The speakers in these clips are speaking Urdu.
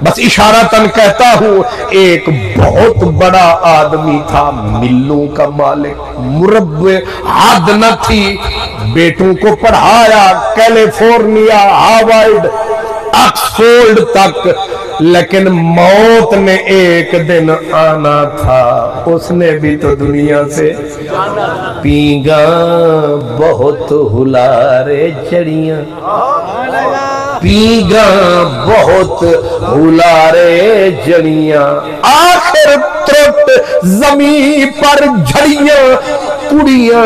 بس اشارتاً کہتا ہوں، ایک بہت بڑا آدمی تھا، ملوں کا مالک، مربع حد نہ تھی، بیٹوں کو پڑھایا کیلیفورنیا، ہارورڈ، آکسفورڈ تک، لیکن موت نے ایک دن آنا تھا، اس نے بھی تو دنیا سے پیگا بہت ہلارے چڑیاں، پیگا بہت ہلارے جڑیاں، آخر ترٹ زمین پر جھڑیاں، کڑیاں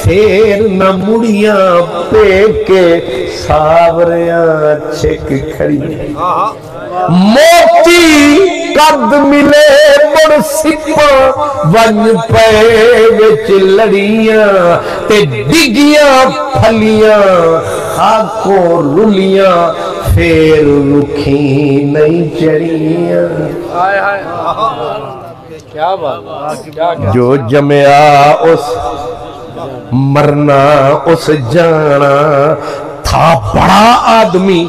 پھر نہ مڑیاں، پیک کے ساوریاں چھک کھڑی، موتی قد ملے مڑ سپاں، ون پے وچ لڑیاں تے ڈگیاں پھلیاں، خاکو رلیاں پھر رکھی نہیں چڑیاں، جو جمیا اس مرنا اس جانا، تھا بڑا آدمی،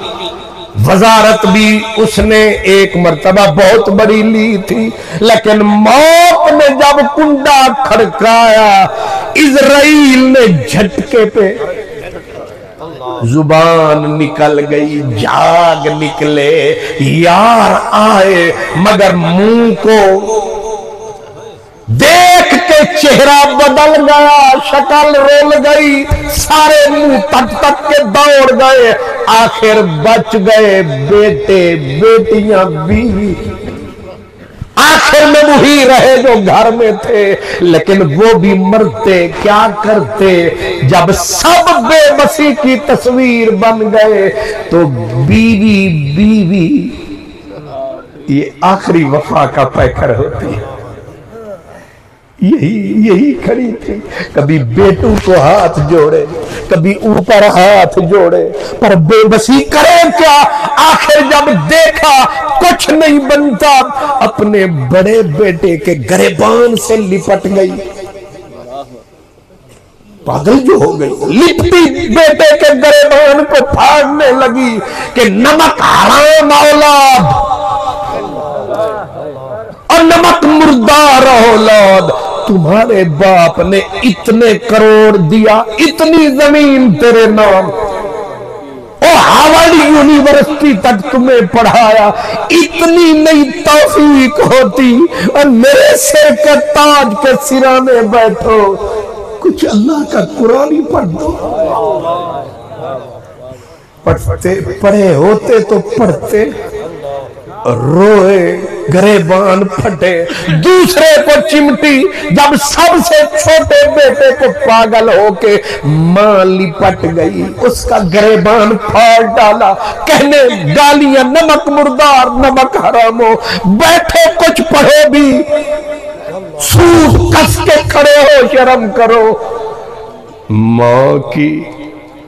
وزارت بھی اس نے ایک مرتبہ بہت بڑی لی تھی، لیکن موت نے جب کنڈا کھڑکایا، اسرائیل نے جھٹکے پہ زبان نکل گئی، جاگ نکلے یار آئے، مگر منہ کو دیکھ کے چہرہ بدل گیا، شکل رول گئی، سارے منہ تک تک کے دوڑ گئے، آخر بچ گئے بیٹے بیٹیاں بیوی، آخر میں وہی رہے جو گھر میں تھے، لیکن وہ بھی مرتے کیا کرتے، جب سب بے بسی کی تصویر بن گئے تو بیوی بیوی یہ آخری وفا کا پیکر ہوتی ہے، یہی کھڑی تھی، کبھی بیٹوں کو ہاتھ جوڑے، کبھی اوپر ہاتھ جوڑے، پر بے بسی کرے کیا، آخر جب دیکھا کچھ نہیں بنتا، اپنے بڑے بیٹے کے گریبان سے لپٹ گئی، پاگل جو ہو گئی، لپٹی بیٹے کے گریبان کو پھاڑنے لگی کہ نمک حرام اولاد اور نمک مردار اولاد، تمہارے باپ نے اتنے کروڑ دیا، اتنی زمین تیرے نام، اور ہارورڈ یونیورسٹی تک تمہیں پڑھایا، اتنی نئی توفیق ہوتی اور میرے سر کا تاج کے سرانے بیٹھو، کچھ اللہ کا قرآن ہی پڑھ دو، پڑھے ہوتے تو پڑھتے، روئے گریبان پھٹے، دوسرے کو چمٹی، جب سب سے چھوٹے بیٹے کو پاگل ہو کے ماں لپٹ گئی، اس کا گریبان پھاڑ ڈالا، کہنے گالیاں نمک مردار نمک حرامو، بیٹھے کچھ پڑھو بھی، سوٹ کس کے کھڑے ہو شرم کرو، ماں کی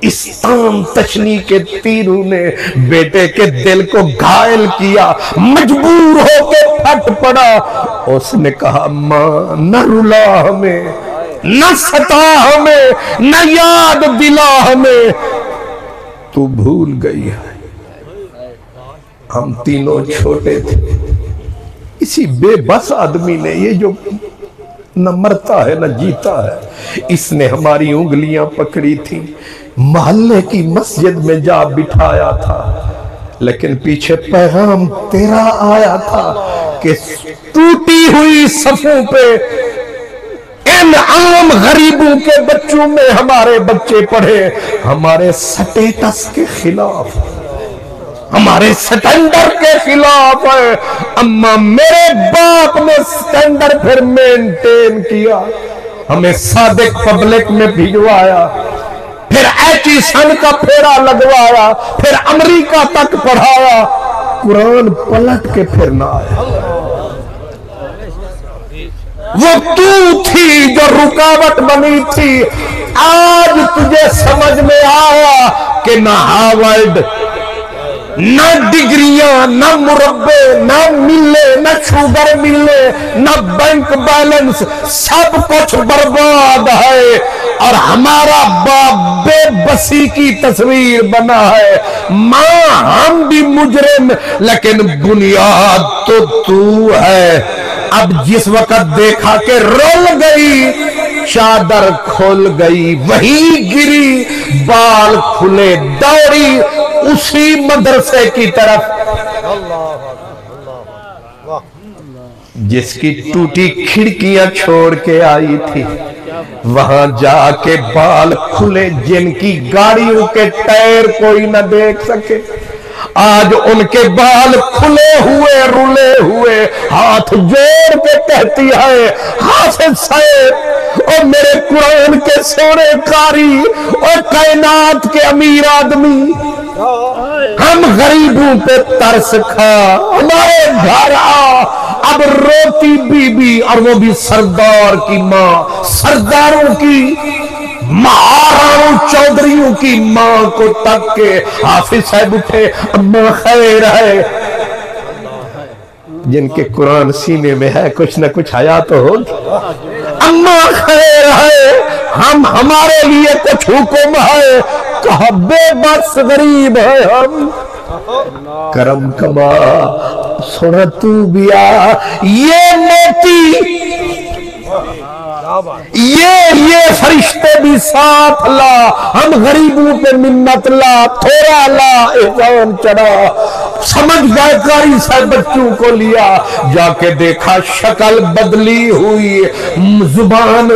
استان تشنی کے تیروں نے بیٹے کے دل کو گھائل کیا، مجبور ہو کے پھٹ پڑا، اس نے کہا ماں نہ رلا ہمیں، نہ ستا ہمیں، نہ یاد دلا ہمیں، تو بھول گئی ہے، ہم تینوں چھوٹے تھے، اسی بے بس آدمی نے، یہ جو نہ مرتا ہے نہ جیتا ہے، اس نے ہماری انگلیاں پکڑی تھی، محلے کی مسجد میں جا بٹھایا تھا، لیکن پیچھے پیغام تیرا آیا تھا کہ ٹوٹی ہوئی صفوں پہ ان عام غریبوں کے بچوں میں ہمارے بچے پڑھے، ہمارے سٹیٹس کے خلاف، ہمارے سٹینڈر کے خلاف ہے، اما میرے باپ نے سٹینڈر پھر مینٹین کیا، ہمیں صادق پبلک میں بھیجوایا، پھر ایچی سن کا پھیرا لگوایا، پھر امریکہ تک پڑھایا، قرآن پلٹ کے پھر نہ آیا، وہ تو تھی جو رکاوٹ بنی تھی، آج تجھے سمجھ میں آیا کہ نہ ہارورڈ، نہ ڈگریاں، نہ مربے، نہ ملے، نہ شوگر ملے، نہ بینک بیلنس، سب کچھ برباد ہے، اور ہمارا باپ بے بسی کی تصویر بنا ہے، ماں ہم بھی مجرم لیکن بنیاد تو ہے۔ اب جس وقت دیکھا کہ رول گئی، چادر کھول گئی، وہی گری، بال کھلے، دوڑی اسی مدرسے کی طرف جس کی ٹوٹی کھڑکیاں چھوڑ کے آئی تھی۔ وہاں جا کے بال کھلے، جن کی گاڑیوں کے ٹائر کوئی نہ دیکھ سکے، آج ان کے بال کھلے ہوئے رولے ہوئے، ہاتھ جوڑ کے کہتی ہے حافظ صاحب اور میرے قرآن کے سونے قاری اور کائنات کے امیر آدمی، ہم غریبوں پہ ترس کھا، ہمارے گھر آ، اب روتی بی بی، اور وہ بھی سردار کی ماں، سرداروں کی، مہاراؤں چودھریوں کی ماں کو تک کے حافظ صاحب اٹھے، اماں خیر ہے، جن کے قرآن سینے میں ہے کچھ نہ کچھ حیا تو ہوگی، اماں خیر ہے، ہمارے لیے کچھ حکم ہے، کہا بے بس غریب ہے ہم، کرم کما، سنا تو بیا، یہ موتی، یہ فرشتے بھی ساتھ لا، ہم غریبوں پہ منت لا، تھوڑا لا، احسان چڑھا، سمجھ گئے قاری صاحب بچوں کو لیا، جا کے دیکھا شکل بدلی ہوئی، زبان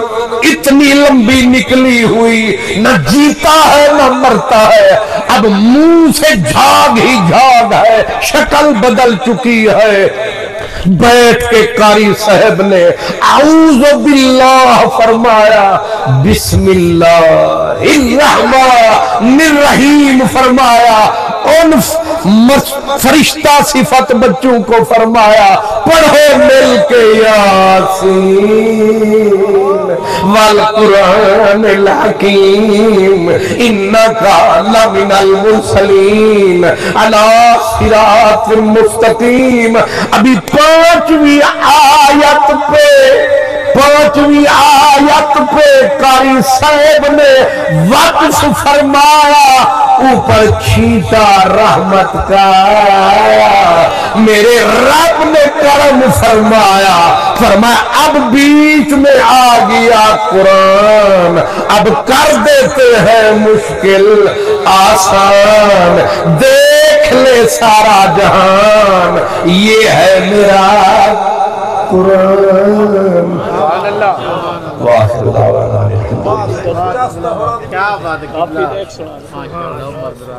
اتنی لمبی نکلی ہوئی، نہ جیتا ہے نہ مرتا ہے، اب منہ سے جھاگ ہی جھاگ ہے، شکل بدل چکی ہے۔ بیٹھ کے قاری صاحب نے اعوذ باللہ فرمایا، بسم اللہ الرحمن الرحیم فرمایا، ان فرشتہ صفت بچوں کو فرمایا، پڑھو مل کے یاسین والقرآن الحکیم انکا لمن المرسلین علی صراط مستقیم۔ ابھی پانچویں آیت پہ قاری صاحب نے وقف فرمایا، اوپر چھیٹا رحمت کا، میرے رب نے کرم فرمایا، اب بیچ میں آ گیا قرآن، اب کر دیتے ہیں مشکل آسان، دیکھ لے سارا جہان، یہ ہے میرا قرآن۔ واخر دعوانا